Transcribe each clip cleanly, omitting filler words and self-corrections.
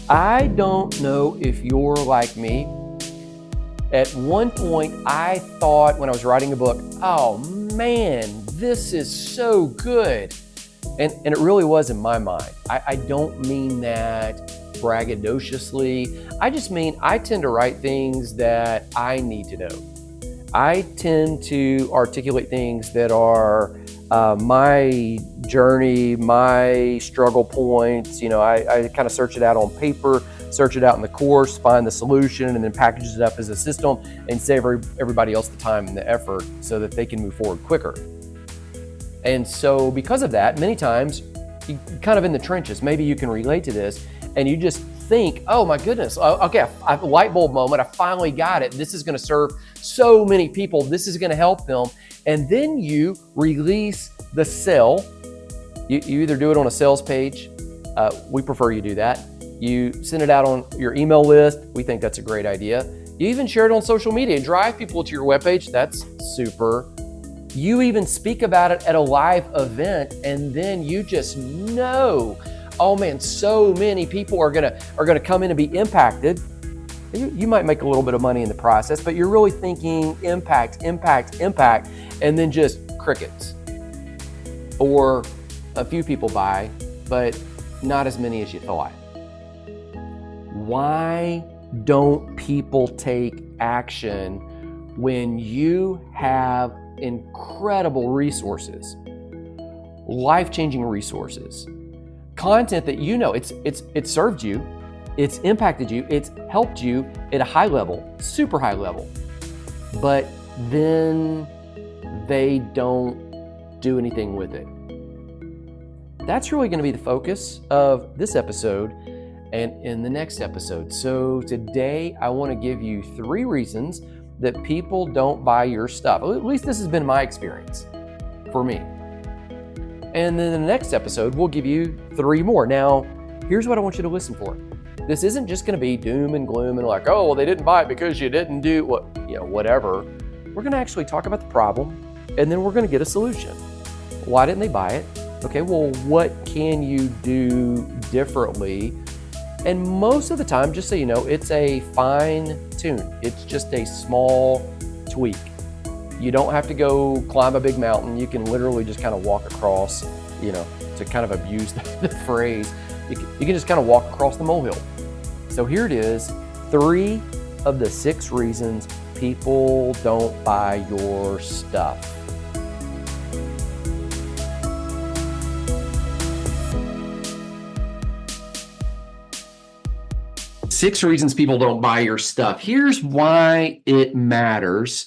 I don't know if you're like me. At one point, I thought when I was writing a book, oh man, this is so good. And it really was in my mind. I don't mean that braggadociously. I just mean I tend to write things that I need to know. I tend to articulate things that are my journey, my struggle points. I kind of search it out on paper, search it out in the course, find the solution, and then package it up as a system and save everybody else the time and the effort so that they can move forward quicker. And so because of that, many times you're kind of in the trenches. Maybe you can relate to this and you just think, oh my goodness, okay, a light bulb moment, I finally got it. This is going to serve so many people. This is going to help them. And then you release the sale. You either do it on a sales page. We prefer you do that. You send it out on your email list. We think that's a great idea. You even share it on social media and drive people to your webpage. That's super. You even speak about it at a live event, and then you just know, oh man, so many people are gonna come in and be impacted. You might make a little bit of money in the process, but you're really thinking impact, and then just crickets. Or a few people buy, but not as many as you thought. Why don't people take action when you have incredible resources, life-changing resources, content that it's served you, it's impacted you, it's helped you at a high level, super high level, but then they don't do anything with it? That's really going to be the focus of this episode and in the next episode. So today I want to give you 3 reasons that people don't buy your stuff. At least this has been my experience for me. And then the next episode, we'll give you 3 more. Now, here's what I want you to listen for. This isn't just going to be doom and gloom and like, oh, well, they didn't buy it because you didn't do whatever. We're going to actually talk about the problem, and then we're going to get a solution. Why didn't they buy it? Okay, well, what can you do differently? And most of the time, just so you know, it's a fine tune. It's just a small tweak. You don't have to go climb a big mountain. You can literally just kind of walk across, to kind of abuse the phrase, you can just kind of walk across the molehill. So here it is, 3 of the 6 reasons people don't buy your stuff. Six reasons people don't buy your stuff. Here's why it matters.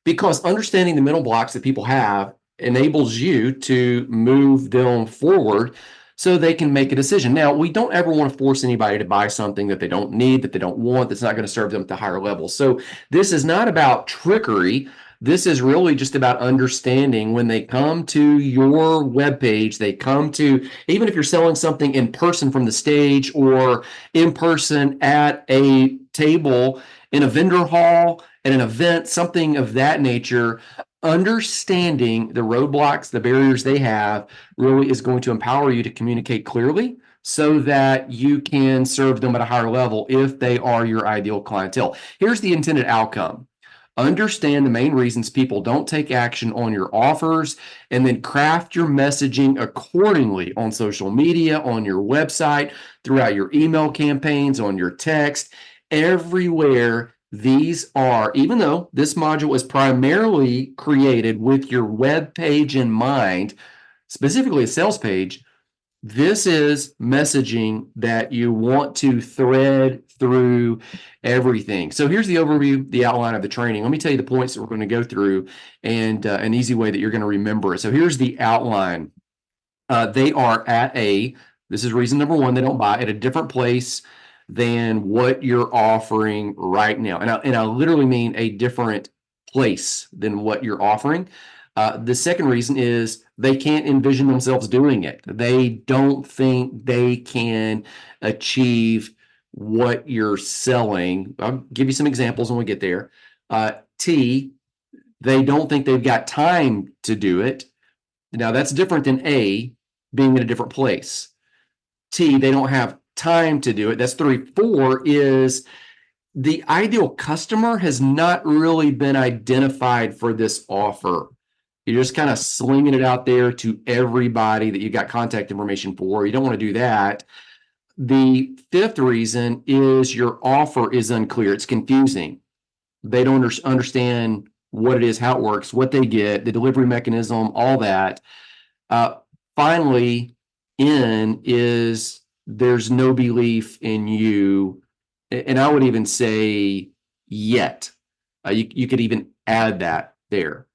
Because understanding the mental blocks that people have enables you to move them forward so they can make a decision. Now, we don't ever want to force anybody to buy something that they don't need, that they don't want, that's not going to serve them at the higher level. So this is not about trickery. This is really just about understanding when they come to your webpage, they come to, even if you're selling something in person from the stage or in person at a table, in a vendor hall, at an event, something of that nature, understanding the roadblocks, the barriers they have really is going to empower you to communicate clearly so that you can serve them at a higher level if they are your ideal clientele. Here's the intended outcome. Understand the main reasons people don't take action on your offers, and then craft your messaging accordingly on social media, on your website, throughout your email campaigns, on your text, everywhere. These are, even though this module is primarily created with your web page in mind, specifically a sales page, this is messaging that you want to thread through everything. So here's the overview, the outline of the training. Let me tell you the points that we're going to go through and an easy way that you're going to remember it. So here's the outline. They are this is reason number 1, they don't buy at a different place than what you're offering right now. And I literally mean a different place than what you're offering. The second reason is they can't envision themselves doing it. They don't think they can achieve what you're selling. I'll give you some examples when we get there. T, they don't think they've got time to do it. Now that's different than A, being in a different place. T, they don't have time to do it. That's 3. 4 is the ideal customer has not really been identified for this offer. You're just kind of slinging it out there to everybody that you got contact information for. You don't want to do that. The 5th reason is your offer is unclear. It's confusing. They don't understand what it is, how it works, what they get, the delivery mechanism, all that. Finally, N is there's no belief in you. And I would even say yet. You could even add that there.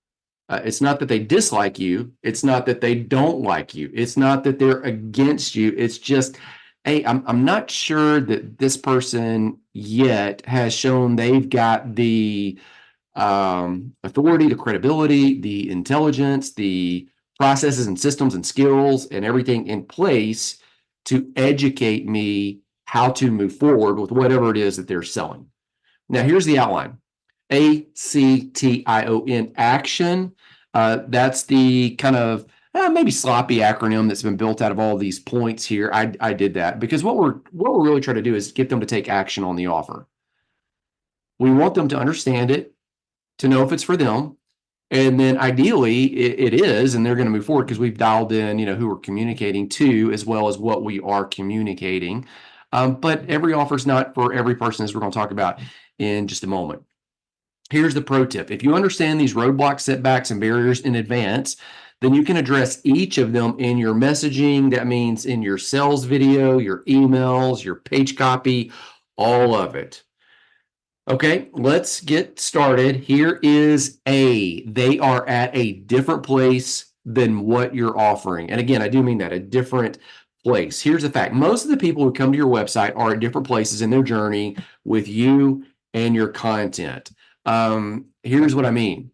It's not that they dislike you. It's not that they don't like you. It's not that they're against you. It's just, hey, I'm not sure that this person yet has shown they've got the authority, the credibility, the intelligence, the processes and systems and skills and everything in place to educate me how to move forward with whatever it is that they're selling. Now, here's the outline. ACTION, action. That's the kind of maybe sloppy acronym that's been built out of all these points here. I did that because what we're really trying to do is get them to take action on the offer. We want them to understand it, to know if it's for them, and then ideally it is, and they're going to move forward because we've dialed in, who we're communicating to as well as what we are communicating. But every offer is not for every person, as we're going to talk about in just a moment. Here's the pro tip. If you understand these roadblocks, setbacks, and barriers in advance, then you can address each of them in your messaging. That means in your sales video, your emails, your page copy, all of it. Okay, let's get started. Here is A. They are at a different place than what you're offering. And again, I do mean that, a different place. Here's the fact. Most of the people who come to your website are at different places in their journey with you and your content. Here's what I mean.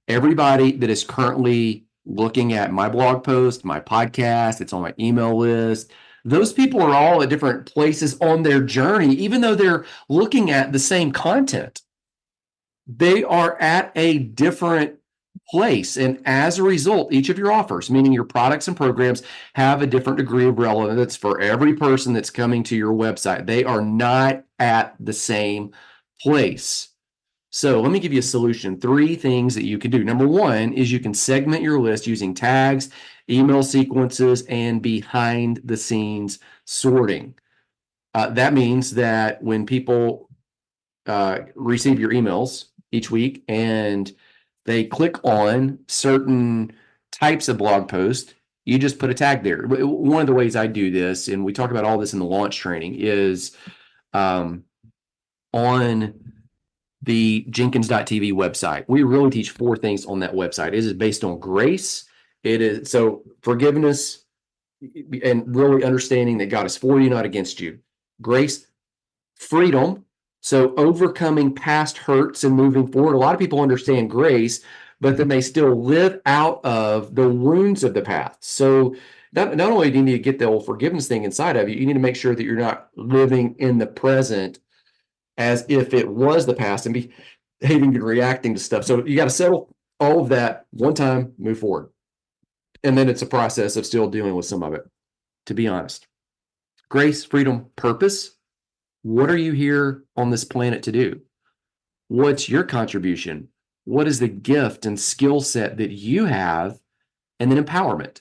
Everybody that is currently looking at my blog post, my podcast, it's on my email list, those people are all at different places on their journey, even though they're looking at the same content. They are at a different place. And as a result, each of your offers, meaning your products and programs, have a different degree of relevance for every person that's coming to your website. They are not at the same place. So let me give you a solution. 3 things that you can do. Number 1 is you can segment your list using tags, email sequences, and behind the scenes sorting. That means that when people receive your emails each week and they click on certain types of blog posts, you just put a tag there. One of the ways I do this, and we talk about all this in the launch training, is on the Jenkins.tv website. We really teach 4 things on that website. It is based on grace. It is so forgiveness and really understanding that God is for you, not against you. Grace, freedom. So overcoming past hurts and moving forward. A lot of people understand grace, but then they still live out of the wounds of the past. So not only do you need to get the old forgiveness thing inside of you, you need to make sure that you're not living in the present as if it was the past and behaving and reacting to stuff. So you got to settle all of that one time, move forward. And then it's a process of still dealing with some of it, to be honest. Grace, freedom, purpose. What are you here on this planet to do? What's your contribution? What is the gift and skill set that you have? And then empowerment.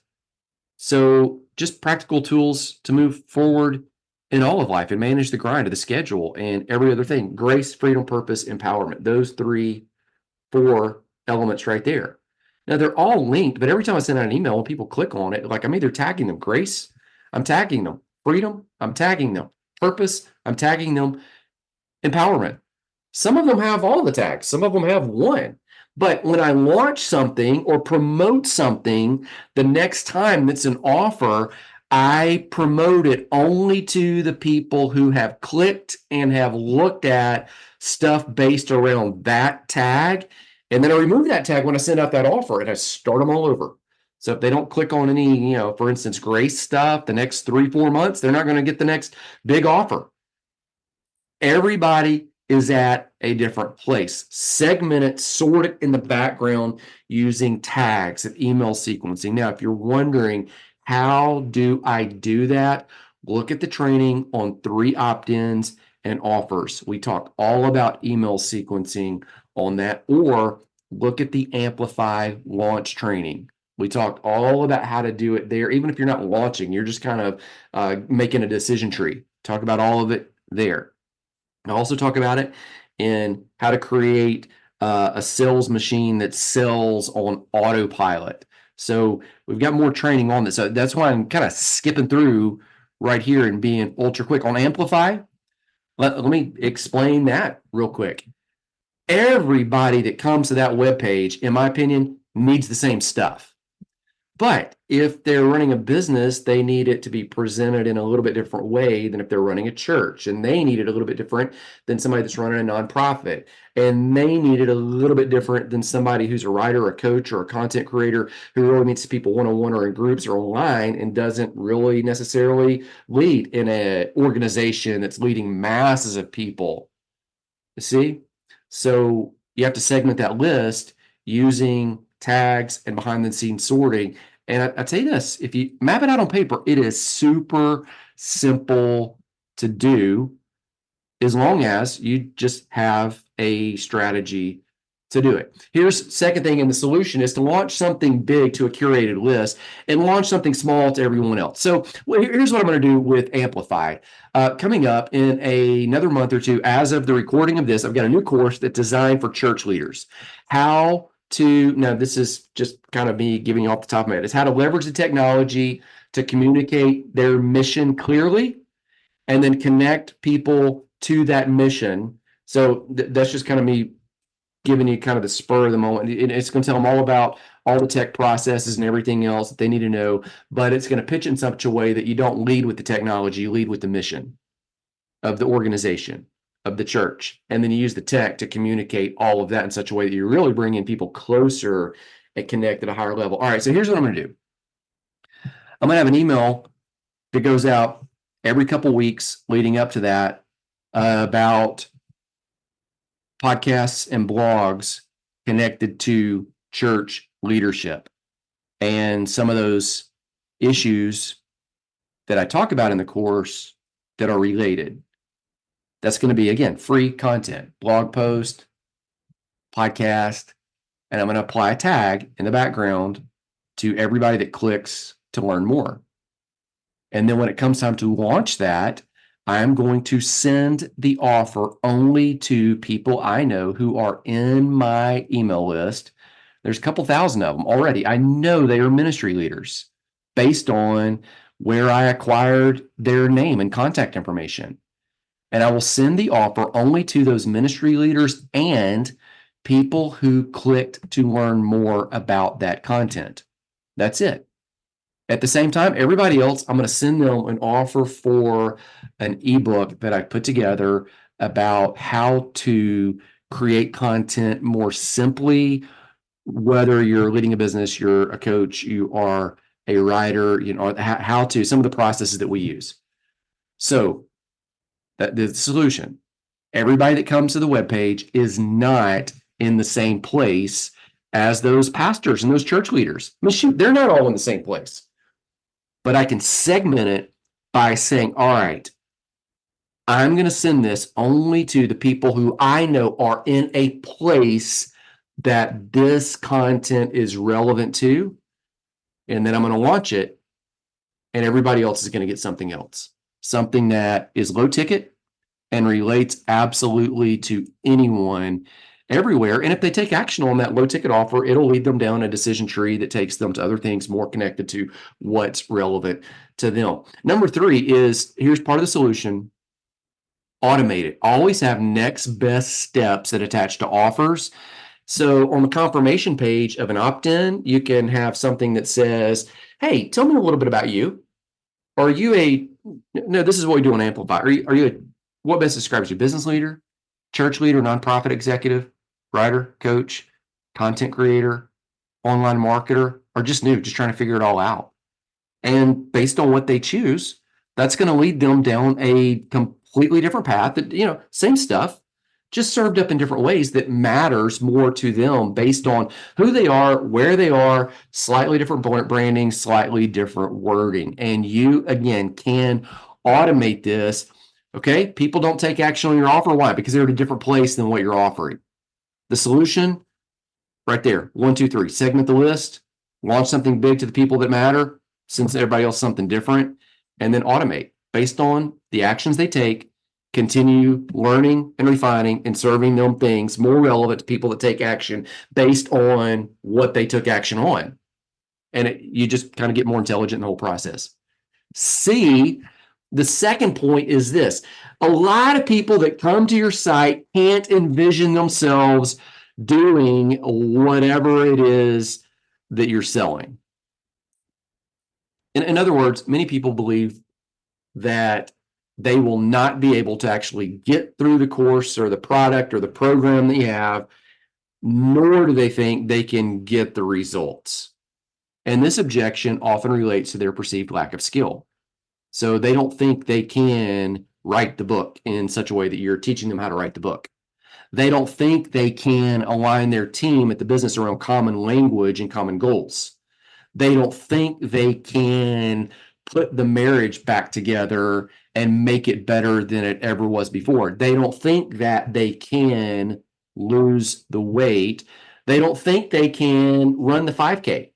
So just practical tools to move forward in all of life and manage the grind of the schedule and every other thing. Grace, freedom, purpose, empowerment. Those 4 elements right there. Now they're all linked, but every time I send out an email, when people click on it, like I'm either tagging them grace, I'm tagging them freedom, I'm tagging them purpose, I'm tagging them empowerment. Some of them have all the tags, some of them have 1. But when I launch something or promote something, the next time that's an offer, I promote it only to the people who have clicked and have looked at stuff based around that tag. And then I remove that tag when I send out that offer and I start them all over. So if they don't click on any, for instance, grace stuff, the next 3-4 months, they're not going to get the next big offer. Everybody is at a different place. Segment it, sort it in the background using tags and email sequencing. Now, if you're wondering, how do I do that? look at the training on 3 opt-ins and offers. We talk all about email sequencing on that, or look at the Amplify launch training. We talked all about how to do it there. Even if you're not launching, you're just kind of making a decision tree. Talk about all of it there. I also talk about it in how to create a sales machine that sells on autopilot. So we've got more training on this. So that's why I'm kind of skipping through right here and being ultra quick on Amplify. Let me explain that real quick. Everybody that comes to that web page, in my opinion, needs the same stuff. But if they're running a business, they need it to be presented in a little bit different way than if they're running a church. And they need it a little bit different than somebody that's running a nonprofit. And they need it a little bit different than somebody who's a writer, a coach, or a content creator who really meets people one-on-one or in groups or online and doesn't really necessarily lead in an organization that's leading masses of people. You see? So you have to segment that list using tags and behind the scenes sorting. And I tell you this, if you map it out on paper, it is super simple to do as long as you just have a strategy to do it. Here's second thing in the solution is to launch something big to a curated list and launch something small to everyone else. So here's what I'm going to do with Amplify. Coming up in another month or two, as of the recording of this, I've got a new course that's designed for church leaders. Now this is just kind of me giving you off the top of my head. It's how to leverage the technology to communicate their mission clearly and then connect people to that mission. So that's just kind of me giving you kind of the spur of the moment. It's going to tell them all about all the tech processes and everything else that they need to know, but it's going to pitch in such a way that you don't lead with the technology, you lead with the mission of the organization, of the church. And then you use the tech to communicate all of that in such a way that you're really bringing people closer and connect at a higher level. All right, so here's what I'm going to do. I'm going to have an email that goes out every couple weeks leading up to that about podcasts and blogs connected to church leadership and some of those issues that I talk about in the course that are related. That's going to be, again, free content, blog post, podcast, and I'm going to apply a tag in the background to everybody that clicks to learn more. And then when it comes time to launch that, I'm going to send the offer only to people I know who are in my email list. There's a couple thousand of them already. I know they are ministry leaders based on where I acquired their name and contact information. And I will send the offer only to those ministry leaders and people who clicked to learn more about that content. That's it. At the same time, everybody else, I'm going to send them an offer for an ebook that I put together about how to create content more simply, whether you're leading a business, you're a coach, you are a writer, how to, some of the processes that we use. So that the solution, everybody that comes to the webpage is not in the same place as those pastors and those church leaders. I mean, shoot, they're not all in the same place. But I can segment it by saying, all right, I'm going to send this only to the people who I know are in a place that this content is relevant to. And then I'm going to launch it, and everybody else is going to get something else, something that is low ticket and relates absolutely to anyone everywhere. And if they take action on that low ticket offer, it'll lead them down a decision tree that takes them to other things more connected to what's relevant to them. Number 3 is, here's part of the solution: automate it. Always have next best steps that attach to offers. So on the confirmation page of an opt-in, you can have something that says, hey, tell me a little bit about you. Are you no, this is what we do on Amplify. What best describes you? Business leader, church leader, nonprofit executive, writer, coach, content creator, online marketer, or just new, just trying to figure it all out. And based on what they choose, that's going to lead them down a completely different path that, same stuff, just served up in different ways that matters more to them based on who they are, where they are, slightly different branding, slightly different wording. And you, again, can automate this. Okay, people don't take action on your offer. Why? Because they're at a different place than what you're offering. The solution, right there. 1, 2, 3. Segment the list, launch something big to the people that matter, since everybody else something different, and then automate based on the actions they take. Continue learning and refining and serving them things more relevant to people that take action based on what they took action on. And you just kind of get more intelligent in the whole process. C, the second point is this. A lot of people that come to your site can't envision themselves doing whatever it is that you're selling. In other words, many people believe that they will not be able to actually get through the course or the product or the program that you have, nor do they think they can get the results. And this objection often relates to their perceived lack of skill. So they don't think they can write the book in such a way that you're teaching them how to write the book. They don't think they can align their team at the business around common language and common goals. They don't think they can put the marriage back together and make it better than it ever was before. They don't think that they can lose the weight. They don't think they can run the 5K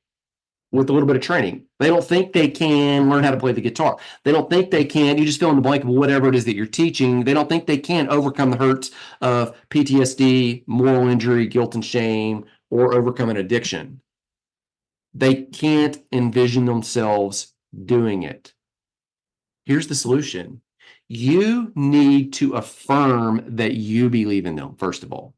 with a little bit of training. They don't think they can learn how to play the guitar. They don't think they can, you just fill in the blank of whatever it is that you're teaching. They don't think they can overcome the hurts of PTSD, moral injury, guilt and shame, or overcome an addiction. They can't envision themselves doing it. Here's the solution. You need to affirm that you believe in them, first of all.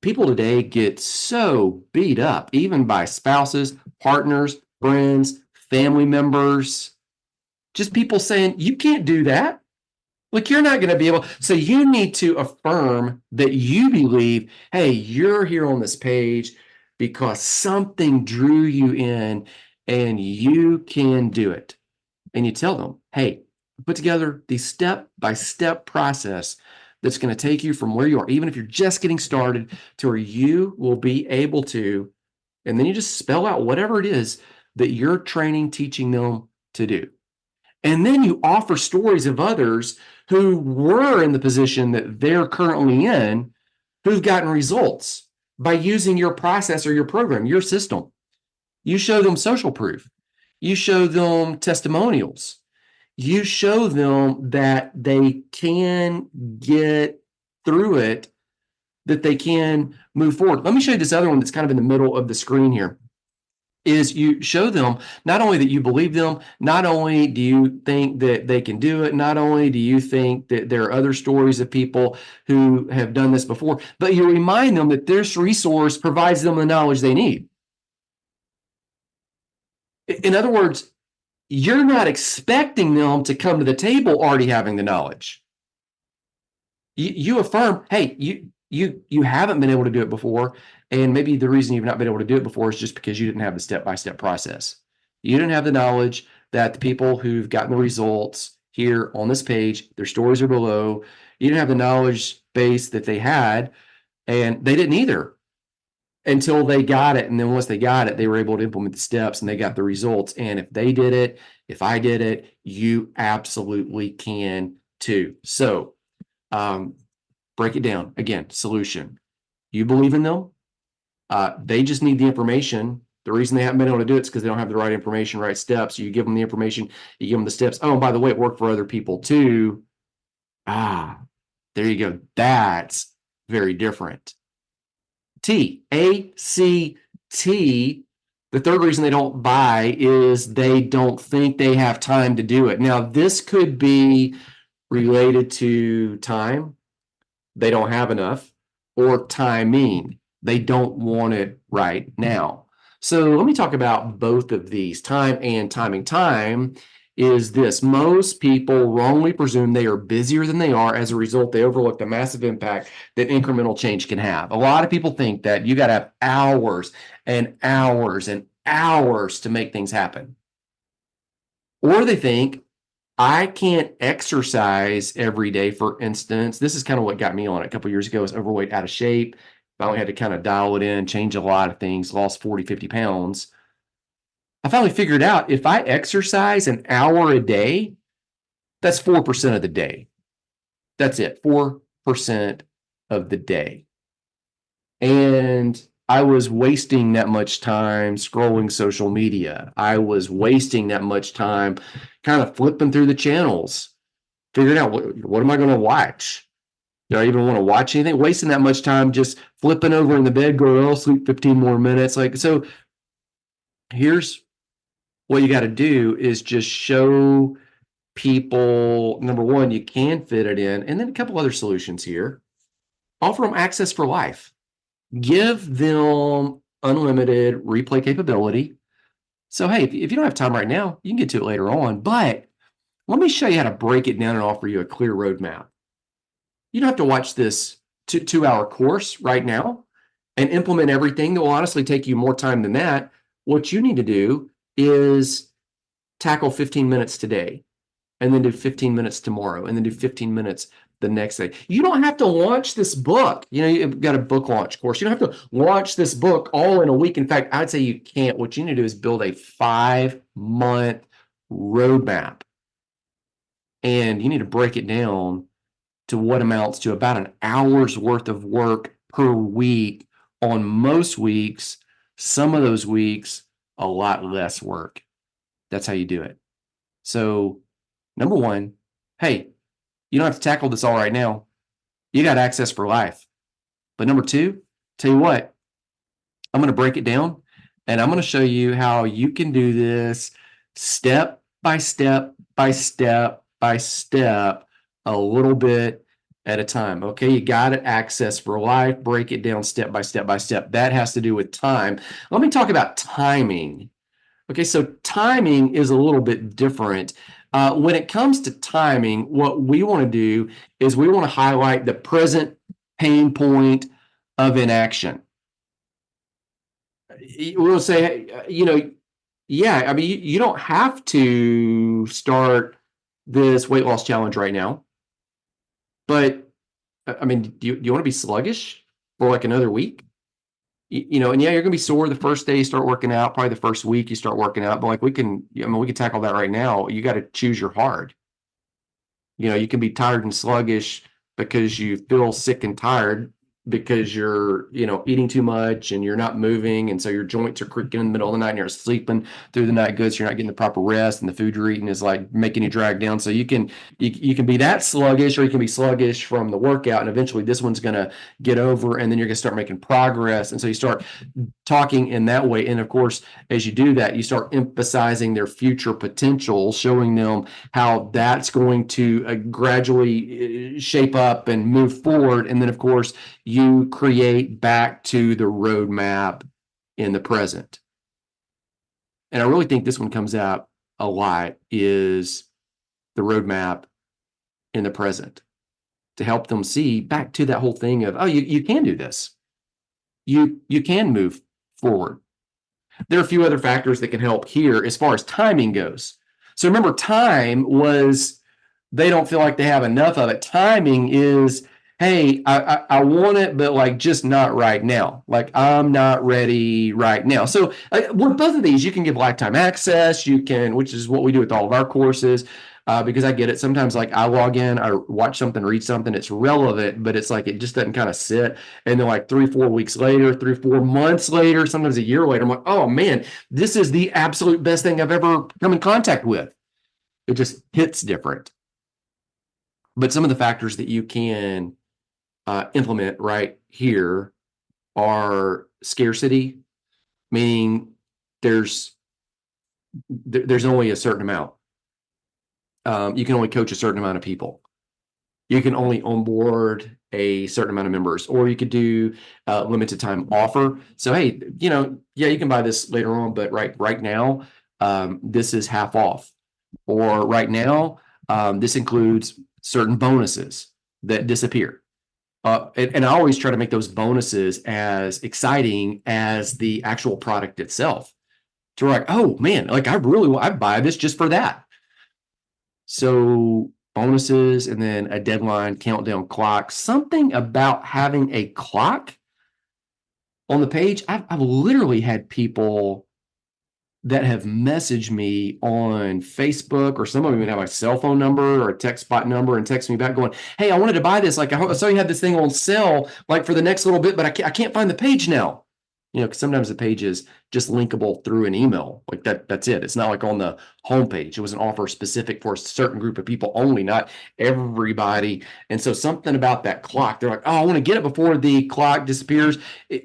People today get so beat up, even by spouses, partners, friends, family members, just people saying, you can't do that. Like, you're not going to be able. So you need to affirm that you believe, hey, you're here on this page because something drew you in and you can do it. And you tell them, hey, put together the step-by-step process that's going to take you from where you are, even if you're just getting started, to where you will be able to, and then you just spell out whatever it is that you're training, teaching them to do. And then you offer stories of others who were in the position that they're currently in, who've gotten results by using your process or your program, your system. You show them social proof. You show them testimonials. You show them that they can get through it, that they can move forward. Let me show you this other one that's kind of in the middle of the screen here. Is you show them not only that you believe them, not only do you think that they can do it, not only do you think that there are other stories of people who have done this before, but you remind them that this resource provides them the knowledge they need. In other words, you're not expecting them to come to the table already having the knowledge. You affirm, hey, you haven't been able to do it before, and maybe the reason you've not been able to do it before is just because you didn't have the step-by-step process. You didn't have the knowledge that the people who've gotten the results here on this page, their stories are below. You didn't have the knowledge base that they had, and they didn't either until they got it. And then once they got it, they were able to implement the steps and they got the results. And if they did it, if I did it, you absolutely can too. So break it down. Again, solution. You believe in them. They just need the information. The reason they haven't been able to do it is because they don't have the right information, right steps. You give them the information, you give them the steps. Oh, and by the way, it worked for other people too. There you go. That's very different. T, A, C, T. The third reason they don't buy is they don't think they have time to do it. Now, this could be related to time. They don't have enough, or timing. They don't want it right now. So let me talk about both of these, time and timing. Time is this: most people wrongly presume they are busier than they are. As a result, they overlook the massive impact that incremental change can have. A lot of people think that you got to have hours and hours and hours to make things happen. Or they think, I can't exercise every day, for instance. This is kind of what got me on it a couple of years ago. I was overweight, out of shape. Finally had to kind of dial it in, change a lot of things, lost 40, 50 pounds. I finally figured out if I exercise an hour a day, That's 4% of the day. That's it, 4% of the day. And I was wasting that much time scrolling social media. I was wasting that much time kind of flipping through the channels, figuring out what am I going to watch? Do I even want to watch anything? Wasting that much time just flipping over in the bed, going, I'll sleep 15 more minutes. Like, so here's what you got to do is just show people, number one, you can fit it in, and then a couple other solutions here. Offer them access for life. Give them unlimited replay capability. So, hey, if you don't have time right now, you can get to it later on. But let me show you how to break it down and offer you a clear roadmap. You don't have to watch this 2-hour course right now and implement everything. That will honestly take you more time than that. What you need to do is tackle 15 minutes today, and then do 15 minutes tomorrow, and then do 15 minutes the next day. You don't have to launch this book. You know, you've got a book launch course. You don't have to launch this book all in a week. In fact, I'd say you can't. What you need to do is build a 5-month roadmap. And you need to break it down to what amounts to about an hour's worth of work per week on most weeks. Some of those weeks, a lot less work. That's how you do it. So, number one, hey, you don't have to tackle this all right now. You got access for life. But number two, tell you what, I'm going to break it down, and I'm going to show you how you can do this step by step by step by step, a little bit at a time. Okay, you got it. Access for life. Break it down step by step by step. That has to do with time. Let me talk about timing. Okay, so timing is a little bit different. When it comes to timing, what we want to do is we want to highlight the present pain point of inaction. We'll say, yeah, I mean, you don't have to start this weight loss challenge right now, but I mean, do you want to be sluggish for like another week? And yeah, you're gonna be sore the first day you start working out, probably the first week you start working out, but like we can tackle that right now. You got to choose your hard. You can be tired and sluggish because you feel sick and tired because you're, eating too much and you're not moving. And so your joints are creaking in the middle of the night and you're sleeping through the night good. So you're not getting the proper rest and the food you're eating is like making you drag down. So you can be that sluggish, or you can be sluggish from the workout. And eventually this one's going to get over, and then you're going to start making progress. And so you start talking in that way. And of course, as you do that, you start emphasizing their future potential, showing them how that's going to gradually shape up and move forward. And then, of course, you create back to the roadmap in the present. And I really think this one comes out a lot, is the roadmap in the present, to help them see back to that whole thing of, oh, you can do this. You can move forward. There are a few other factors that can help here as far as timing goes. So remember, time was they don't feel like they have enough of it. Timing is, hey, I want it, but like just not right now. Like I'm not ready right now. So with both of these, you can give lifetime access. You can, which is what we do with all of our courses. Because I get it. Sometimes like I log in, I watch something, read something, it's relevant, but it's like it just doesn't kind of sit. And then like 3-4 weeks later, 3-4 months later, sometimes a year later, I'm like, oh man, this is the absolute best thing I've ever come in contact with. It just hits different. But some of the factors that you can implement right here are scarcity, meaning there's only a certain amount. You can only coach a certain amount of people. You can only onboard a certain amount of members, or you could do a limited time offer. So, hey, yeah, you can buy this later on, but right now, this is half off. Or right now, this includes certain bonuses that disappear. And I always try to make those bonuses as exciting as the actual product itself. To like, oh man, like I buy this just for that. So bonuses, and then a deadline, countdown clock, something about having a clock on the page. I've literally had people that have messaged me on Facebook, or some of them even have my cell phone number or a text spot number and text me back going, hey, I wanted to buy this. Like, I saw you had this thing on sale, like for the next little bit, but I can't find the page now. Because sometimes the page is just linkable through an email. Like that's it. It's not like on the homepage. It was an offer specific for a certain group of people only, not everybody. And so something about that clock, they're like, oh, I want to get it before the clock disappears.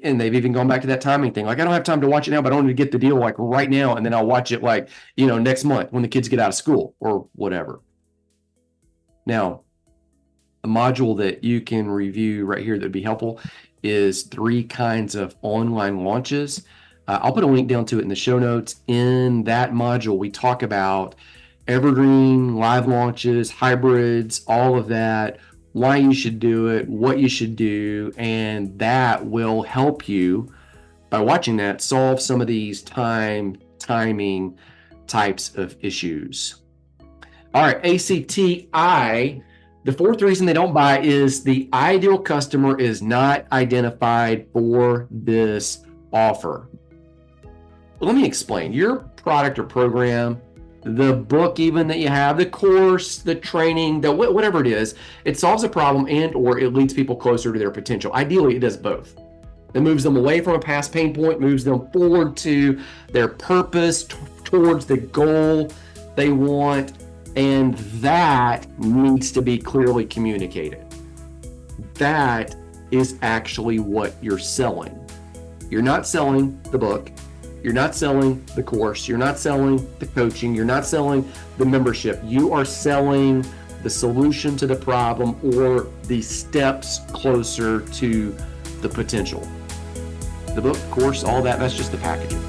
And they've even gone back to that timing thing. Like, I don't have time to watch it now, but I want to get the deal like right now. And then I'll watch it like, next month when the kids get out of school or whatever. Now, a module that you can review right here that would be helpful is 3 kinds of online launches. I'll put a link down to it in the show notes. In that module, we talk about evergreen, live launches, hybrids, all of that, why you should do it, what you should do, and that will help you, by watching that, solve some of these timing types of issues. All right, ACTI. The 4th reason they don't buy is the ideal customer is not identified for this offer. Let me explain. Your product or program, the book even that you have, the course, the training, whatever it is, it solves a problem and or it leads people closer to their potential. Ideally, it does both. It moves them away from a past pain point, moves them forward to their purpose, towards the goal they want. And that needs to be clearly communicated. That is actually what you're selling. You're not selling the book. You're not selling the course. You're not selling the coaching. You're not selling the membership. You are selling the solution to the problem or the steps closer to the potential. The book, course, all that, that's just the packaging.